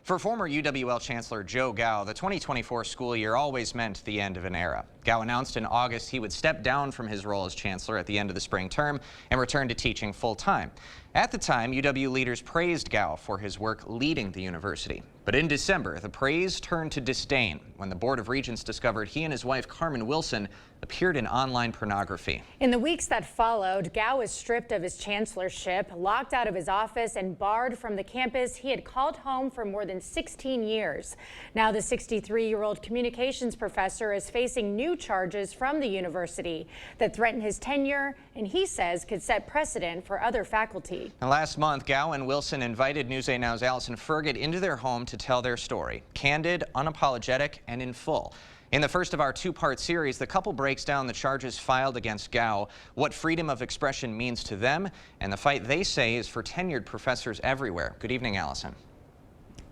For former UWL Chancellor Joe Gow, the 2024 school year always meant the end of an era. Gow announced in August he would step down from his role as chancellor at the end of the spring term and return to teaching full-time. At the time, UW leaders praised Gow for his work leading the university. But in December, the praise turned to disdain when the Board of Regents discovered he and his wife Carmen Wilson appeared in online pornography. In the weeks that followed, Gow was stripped of his chancellorship, locked out of his office, and barred from the campus he had called home for more than 16 years. Now the 63-year-old communications professor is facing new charges from the university that threaten his tenure and he says could set precedent for other faculty. And last month, Gow and Wilson invited News 8 Now's Allison Ferget into their home to tell their story, candid, unapologetic, and in full. In the first of our two-part series, the couple breaks down the charges filed against Gow, what freedom of expression means to them, and the fight they say is for tenured professors everywhere. Good evening, Allison.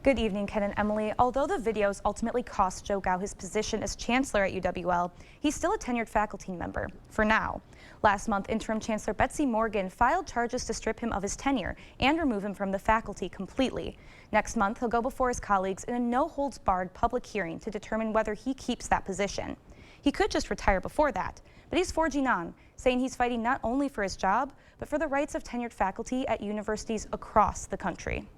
Good evening, Ken and Emily. Although the videos ultimately cost Joe Gow his position as chancellor at UWL, he's still a tenured faculty member, for now. Last month, interim chancellor Betsy Morgan filed charges to strip him of his tenure and remove him from the faculty completely. Next month, he'll go before his colleagues in a no-holds-barred public hearing to determine whether he keeps that position. He could just retire before that, but he's forging on, saying he's fighting not only for his job, but for the rights of tenured faculty at universities across the country.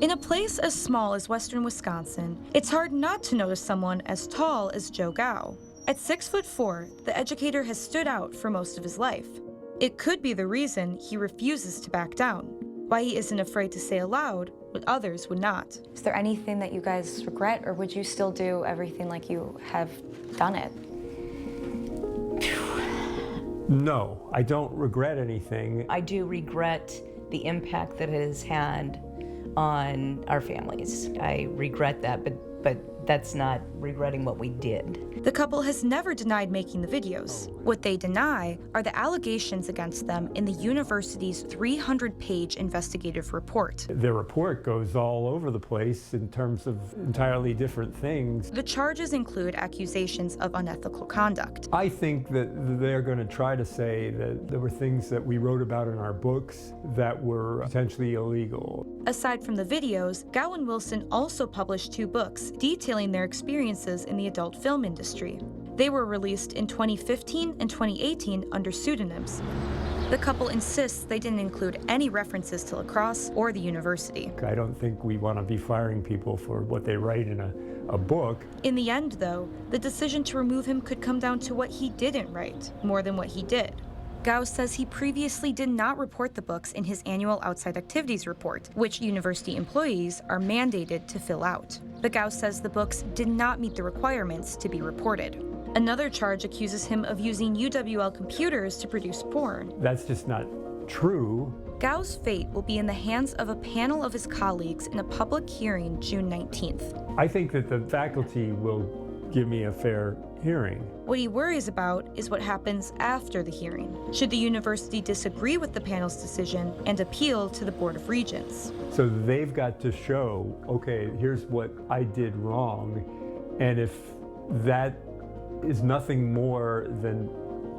In a place as small as western Wisconsin, it's hard not to notice someone as tall as Joe Gow. At 6'4", the educator has stood out for most of his life. It could be the reason he refuses to back down, why he isn't afraid to say aloud what others would not. Is there anything that you guys regret, or would you still do everything like you have done it? No, I don't regret anything. I do regret the impact that it has had on our families. I regret that, but that's not regretting what we did. The couple has never denied making the videos. What they deny are the allegations against them in the university's 300-page investigative report. Their report goes all over the place in terms of entirely different things. The charges include accusations of unethical conduct. I think that they're going to try to say that there were things that we wrote about in our books that were potentially illegal. Aside from the videos, Gow and Wilson also published 2 books detailing their experiences in the adult film industry. They were released in 2015 and 2018 under pseudonyms. The couple insists they didn't include any references to lacrosse or the university. I don't think we want to be firing people for what they write in a book. In the end, though, the decision to remove him could come down to what he didn't write, more than what he did. Gow says he previously did not report the books in his annual outside activities report, which university employees are mandated to fill out. But Gow says the books did not meet the requirements to be reported. Another charge accuses him of using UWL computers to produce porn. That's just not true. Gow's fate will be in the hands of a panel of his colleagues in a public hearing June 19th. I think that the faculty will give me a fair hearing. What he worries about is what happens after the hearing. Should the university disagree with the panel's decision and appeal to the Board of Regents? So they've got to show, okay, here's what I did wrong, and if that is nothing more than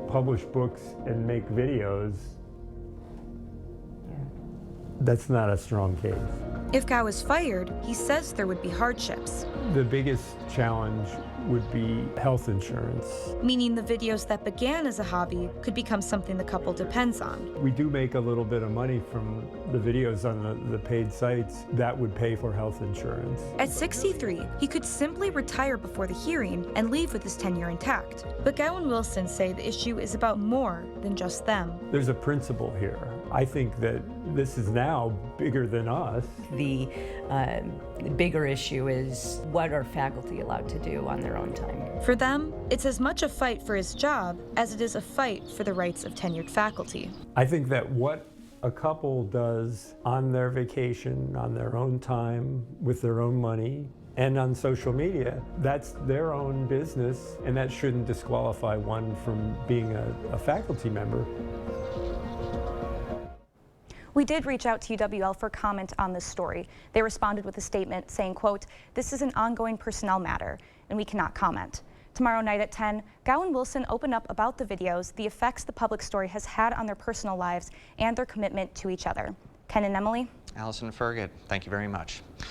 publish books and make videos, that's not a strong case. If Gow is fired, he says there would be hardships. The biggest challenge would be health insurance. Meaning the videos that began as a hobby could become something the couple depends on. We do make a little bit of money from the videos on the paid sites. That would pay for health insurance. At 63, he could simply retire before the hearing and leave with his tenure intact. But Gow and Wilson say the issue is about more than just them. There's a principle here. I think that this is now bigger than us. The bigger issue is what are faculty allowed to do on their own time. For them, it's as much a fight for his job as it is a fight for the rights of tenured faculty. I think that what a couple does on their vacation, on their own time, with their own money, and on social media, that's their own business, and that shouldn't disqualify one from being a faculty member. We did reach out to UWL for comment on this story. They responded with a statement saying, quote, "This is an ongoing personnel matter, and we cannot comment." Tomorrow night at 10, Gow and Wilson open up about the videos, the effects the public story has had on their personal lives, and their commitment to each other. Ken and Emily. Allison Fergut, thank you very much.